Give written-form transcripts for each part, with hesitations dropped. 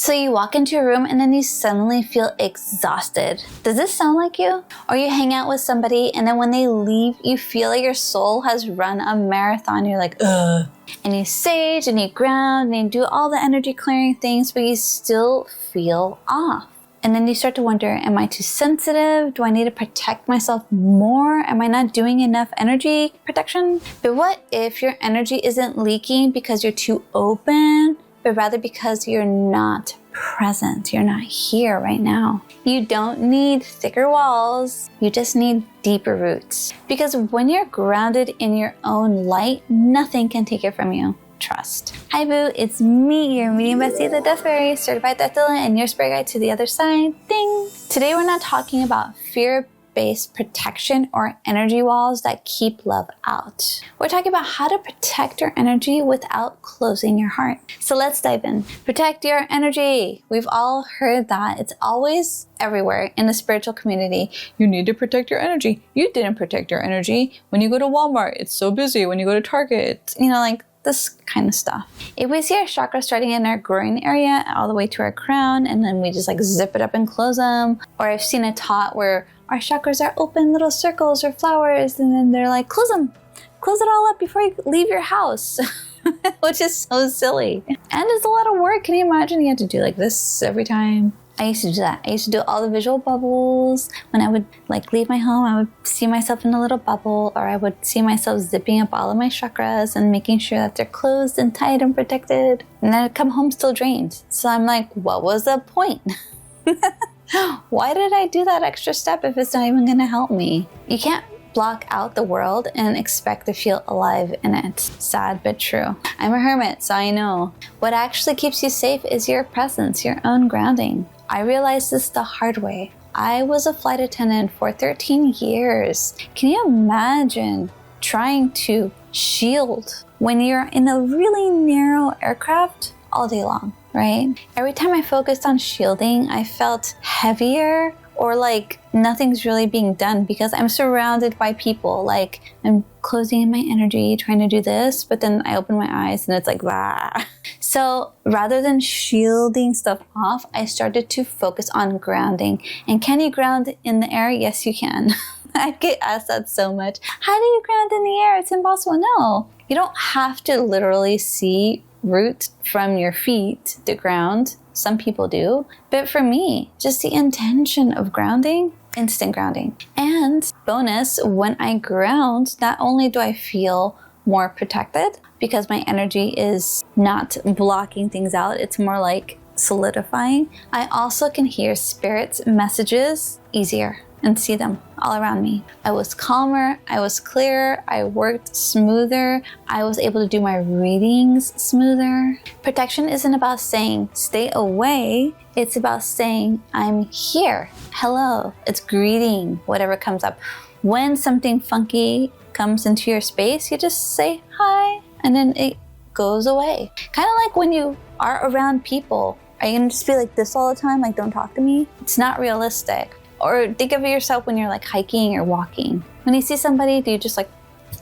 So you walk into a room and then you suddenly feel exhausted. Does this sound like you? Or you hang out with somebody and then when they leave, you feel like your soul has run a marathon. You're like, ugh. And you sage and you ground and you do all the energy clearing things, but you still feel off. And then you start to wonder, am I too sensitive? Do I need to protect myself more? Am I not doing enough energy protection? But what if your energy isn't leaking because you're too open, but rather because you're not present, you're not here right now? You don't need thicker walls, you just need deeper roots. Because when you're grounded in your own light, nothing can take it from you. Trust. Hi boo, it's me, your medium bestie, the Death Fairy, certified death dealer, and your spirit guide to the other side. Ding! Today we're not talking about fear-based protection or energy walls that keep love out. We're talking about how to protect your energy without closing your heart. So let's dive in. Protect your energy. We've all heard that. It's always everywhere in the spiritual community. You need to protect your energy. You didn't protect your energy. When you go to Walmart, it's so busy. When you go to Target, like this kind of stuff. If we see our chakras starting in our groin area all the way to our crown, and then we just zip it up and close them. Or I've seen it taught where our chakras are open little circles or flowers, and then they're like, close them. Close it all up before you leave your house. Which is so silly. And it's a lot of work. Can you imagine you have to do this every time? I used to do that. I used to do all the visual bubbles. When I would leave my home, I would see myself in a little bubble, or I would see myself zipping up all of my chakras and making sure that they're closed and tight and protected. And then I'd come home still drained. So I'm like, what was the point? Why did I do that extra step if it's not even gonna help me? You can't block out the world and expect to feel alive in it. Sad but true. I'm a hermit, so I know. What actually keeps you safe is your presence, your own grounding. I realized this the hard way. I was a flight attendant for 13 years. Can you imagine trying to shield when you're in a really narrow aircraft all day long, right? Every time I focused on shielding, I felt heavier, or nothing's really being done because I'm surrounded by people. I'm closing in my energy, trying to do this, but then I open my eyes and it's blah. So rather than shielding stuff off, I started to focus on grounding. And can you ground in the air? Yes, you can. I get asked that so much. How do you ground in the air? It's impossible. No, you don't have to literally see root from your feet to ground. Some people do, but for me, just the intention of grounding, instant grounding. And bonus, when I ground, not only do I feel more protected because my energy is not blocking things out, it's more solidifying. I also can hear spirit's messages easier and see them all around me. I was calmer, I was clearer, I worked smoother, I was able to do my readings smoother. Protection isn't about saying, stay away, it's about saying, I'm here. Hello, it's greeting whatever comes up. When something funky comes into your space, you just say hi, and then it goes away. Kind of like when you are around people. Are you gonna just be like this all the time? Don't talk to me? It's not realistic. Or think of yourself when you're hiking or walking. When you see somebody, do you just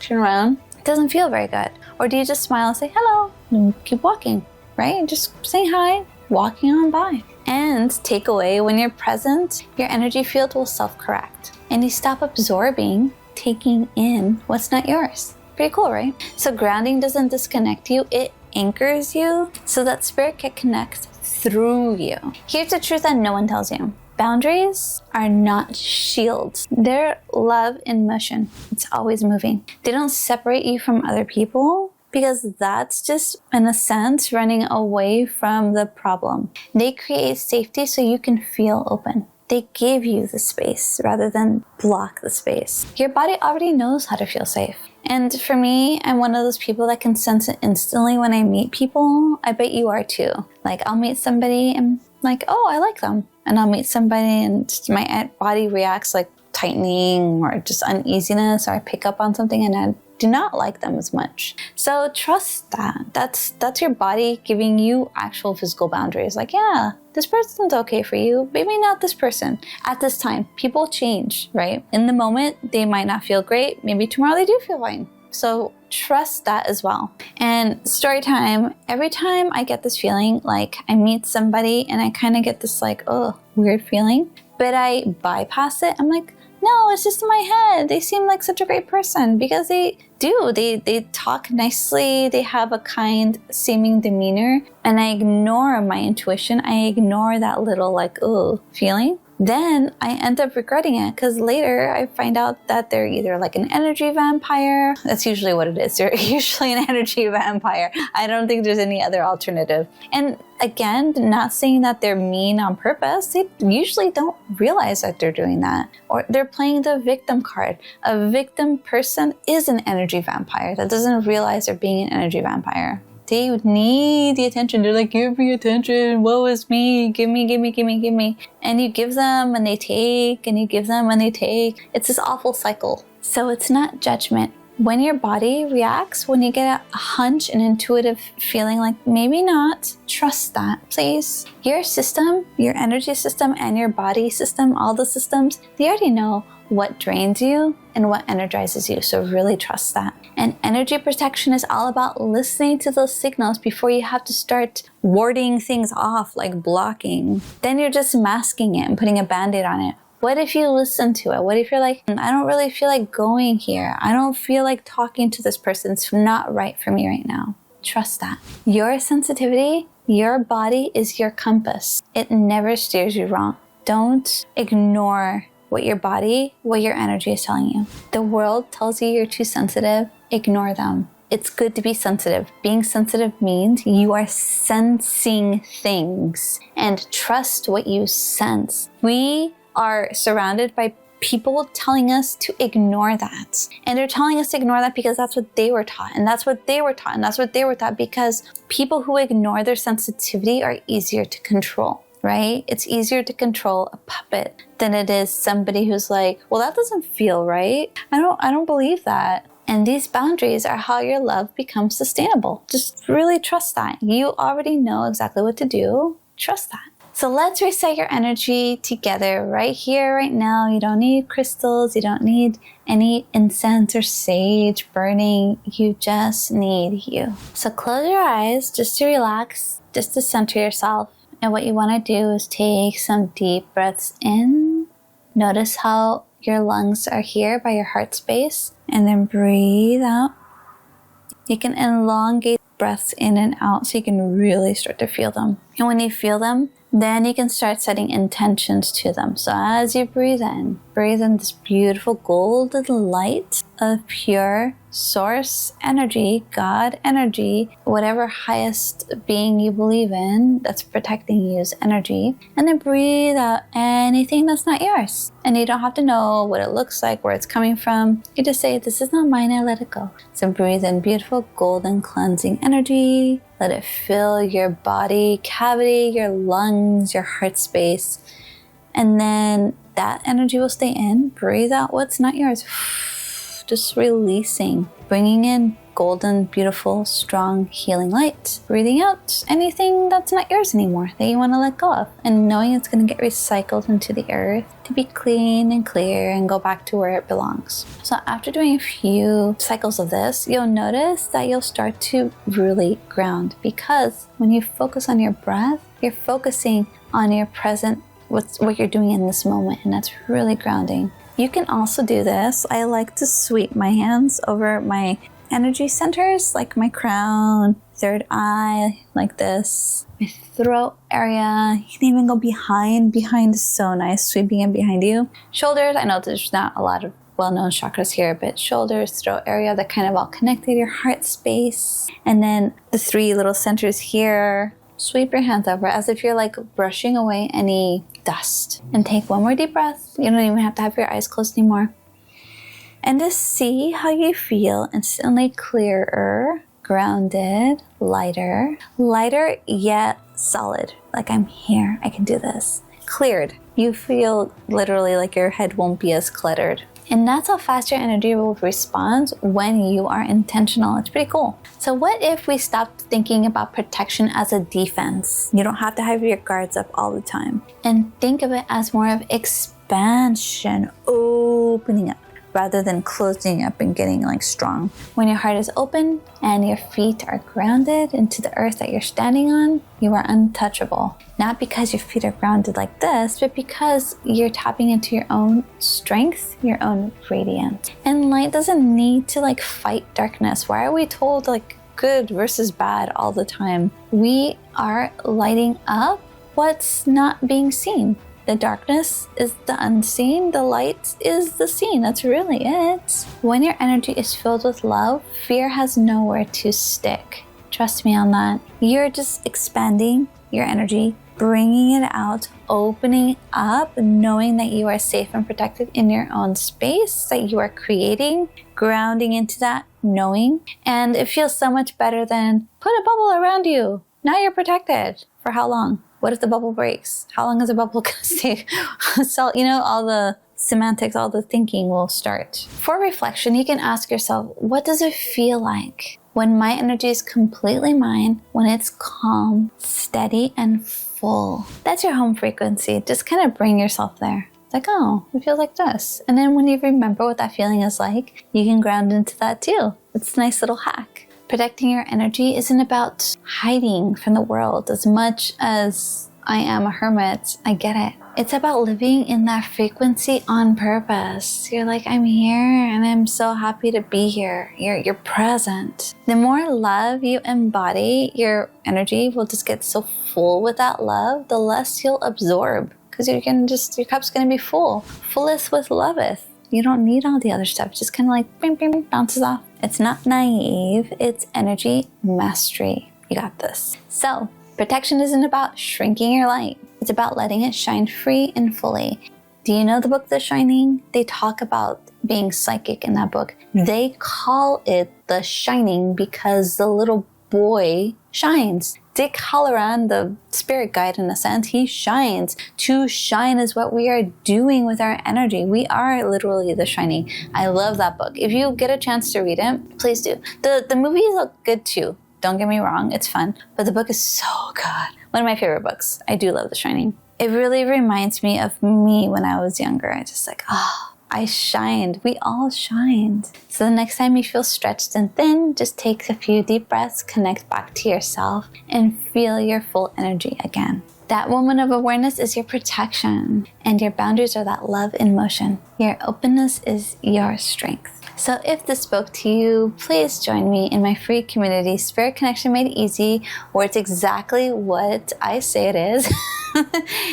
turn around? It doesn't feel very good. Or do you just smile and say hello and keep walking, right? Just saying hi, walking on by. And take away, when you're present, your energy field will self-correct. And you stop absorbing, taking in what's not yours. Pretty cool, right? So grounding doesn't disconnect you, it anchors you so that spirit can connect through you. Here's the truth that no one tells you. Boundaries are not shields. They're love in motion. It's always moving. They don't separate you from other people because that's just, in a sense, running away from the problem. They create safety so you can feel open. They give you the space rather than block the space. Your body already knows how to feel safe. And for me, I'm one of those people that can sense it instantly when I meet people. I bet you are too. I'll meet somebody and oh, I like them. And I'll meet somebody and just my body reacts tightening or just uneasiness, or I pick up on something and I do not like them as much. So trust that. That's your body giving you actual physical boundaries. Yeah, this person's okay for you, maybe not this person. At this time, people change, right? In the moment, they might not feel great. Maybe tomorrow they do feel fine. So trust that as well. And story time, every time I get this feeling, like I meet somebody and I kind of get this like, oh, weird feeling, but I bypass it. I'm like, no, it's just in my head. They seem like such a great person, because they do. They talk nicely. They have a kind seeming demeanor, and I ignore my intuition. I ignore that little like, oh, feeling. Then I end up regretting it, because later I find out that they're either like an energy vampire. That's usually what it is. They're usually an energy vampire. I don't think there's any other alternative. And again, not saying that they're mean on purpose. They usually don't realize that they're doing that. Or they're playing the victim card. A victim person is an energy vampire that doesn't realize they're being an energy vampire. They need the attention. They're like, give me attention. Woe is me. Give me, give me, give me, give me. And you give them and they take, and you give them and they take. It's this awful cycle. So it's not judgment. When your body reacts, when you get a hunch, an intuitive feeling like maybe not, trust that, please. Your system, your energy system and your body system, all the systems, they already know what drains you and what energizes you. So really trust that. And energy protection is all about listening to those signals before you have to start warding things off, like blocking. Then you're just masking it and putting a band-aid on it. What if you listen to it? What if you're like, I don't really feel like going here. I don't feel like talking to this person. It's not right for me right now. Trust that. Your sensitivity, your body is your compass. It never steers you wrong. Don't ignore what your body, what your energy is telling you. The world tells you you're too sensitive. Ignore them. It's good to be sensitive. Being sensitive means you are sensing things, and trust what you sense. We are surrounded by people telling us to ignore that. And they're telling us to ignore that because that's what they were taught. And that's what they were taught. And that's what they were taught, because people who ignore their sensitivity are easier to control, right? It's easier to control a puppet than it is somebody who's like, well, that doesn't feel right. I don't believe that. And these boundaries are how your love becomes sustainable. Just really trust that. You already know exactly what to do. Trust that. So let's reset your energy together right here, right now. You don't need crystals. You don't need any incense or sage burning. You just need you. So close your eyes just to relax, just to center yourself. And what you want to do is take some deep breaths in. Notice how your lungs are here by your heart space. And then breathe out. You can elongate breaths in and out so you can really start to feel them. And when you feel them, then you can start setting intentions to them. So as you breathe in this beautiful golden light of pure source energy, God energy, whatever highest being you believe in that's protecting you's energy. And then breathe out anything that's not yours. And you don't have to know what it looks like, where it's coming from. You just say, this is not mine, I let it go. So breathe in beautiful golden cleansing energy. Let it fill your body cavity, your lungs, your heart space. And then that energy will stay in. Breathe out what's not yours. Just releasing, bringing in golden, beautiful, strong, healing light. Breathing out anything that's not yours anymore that you want to let go of, and knowing it's going to get recycled into the earth to be clean and clear and go back to where it belongs. So after doing a few cycles of this, you'll notice that you'll start to really ground, because when you focus on your breath, you're focusing on your present, what you're doing in this moment, and that's really grounding. You can also do this. I like to sweep my hands over my energy centers, like my crown, third eye, like this, my throat area. You can even go behind is so nice, sweeping it behind you. Shoulders, I know there's not a lot of well-known chakras here, but shoulders, throat area, that kind of all connected, your heart space. And then the three little centers here, sweep your hands over as if you're like brushing away any dust. And take one more deep breath. You don't even have to have your eyes closed anymore. And just see how you feel instantly clearer, grounded, lighter yet solid. Like, I'm here, I can do this. Cleared. You feel literally like your head won't be as cluttered. And that's how fast your energy will respond when you are intentional. It's pretty cool. So what if we stopped thinking about protection as a defense? You don't have to have your guards up all the time. And think of it as more of expansion, opening up. rather than closing up and getting like strong. When your heart is open and your feet are grounded into the earth that you're standing on, you are untouchable. Not because your feet are grounded like this, but because you're tapping into your own strength, your own radiance. And light doesn't need to like fight darkness. Why are we told like good versus bad all the time? We are lighting up what's not being seen. The darkness is the unseen, the light is the seen. That's really it. When your energy is filled with love, fear has nowhere to stick. Trust me on that. You're just expanding your energy, bringing it out, opening up, knowing that you are safe and protected in your own space that you are creating, grounding into that, knowing. And it feels so much better than put a bubble around you. Now you're protected. For how long? What if the bubble breaks? How long is a bubble going to stay? So, all the semantics, all the thinking will start. For reflection, you can ask yourself, what does it feel like when my energy is completely mine, when it's calm, steady, and full? That's your home frequency. Just kind of bring yourself there. It's like, oh, it feels like this. And then when you remember what that feeling is like, you can ground into that too. It's a nice little hack. Protecting your energy isn't about hiding from the world as much as I am a hermit. I get it. It's about living in that frequency on purpose. You're like, I'm here and I'm so happy to be here. You're present. The more love you embody, your energy will just get so full with that love, the less you'll absorb. Because your cup's gonna be full. Fullest with loveth. You don't need all the other stuff. Just kind of like bing, bing, bing, bounces off. It's not naive. It's energy mastery. You got this. So protection isn't about shrinking your light. It's about letting it shine free and fully. Do you know the book The Shining? They talk about being psychic in that book. They call it The Shining because the little boy shines. Dick Halloran, the spirit guide in a sense, he shines. To shine is what we are doing with our energy. We are literally the shining. I love that book. If you get a chance to read it, please do. The movies look good too. Don't get me wrong, it's fun. But the book is so good. One of my favorite books. I do love The Shining. It really reminds me of me when I was younger. I just like, I shined. We all shined. So the next time you feel stretched and thin, just take a few deep breaths, connect back to yourself, and feel your full energy again. That moment of awareness is your protection, and your boundaries are that love in motion. Your openness is your strength. So if this spoke to you, please join me in my free community, Spirit Connection Made Easy, where it's exactly what I say it is.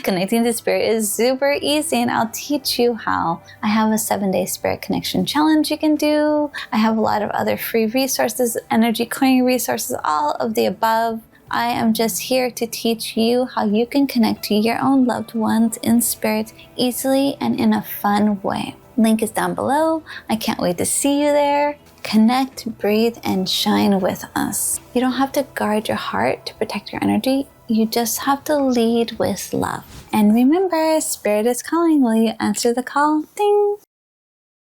Connecting to spirit is super easy, and I'll teach you how. I have a 7-day spirit connection challenge you can do. I have a lot of other free resources, energy clearing resources, all of the above. I am just here to teach you how you can connect to your own loved ones in spirit easily and in a fun way. Link is down below. I can't wait to see you there. Connect, breathe, and shine with us. You don't have to guard your heart to protect your energy. You just have to lead with love. And remember, spirit is calling. Will you answer the call? Ding!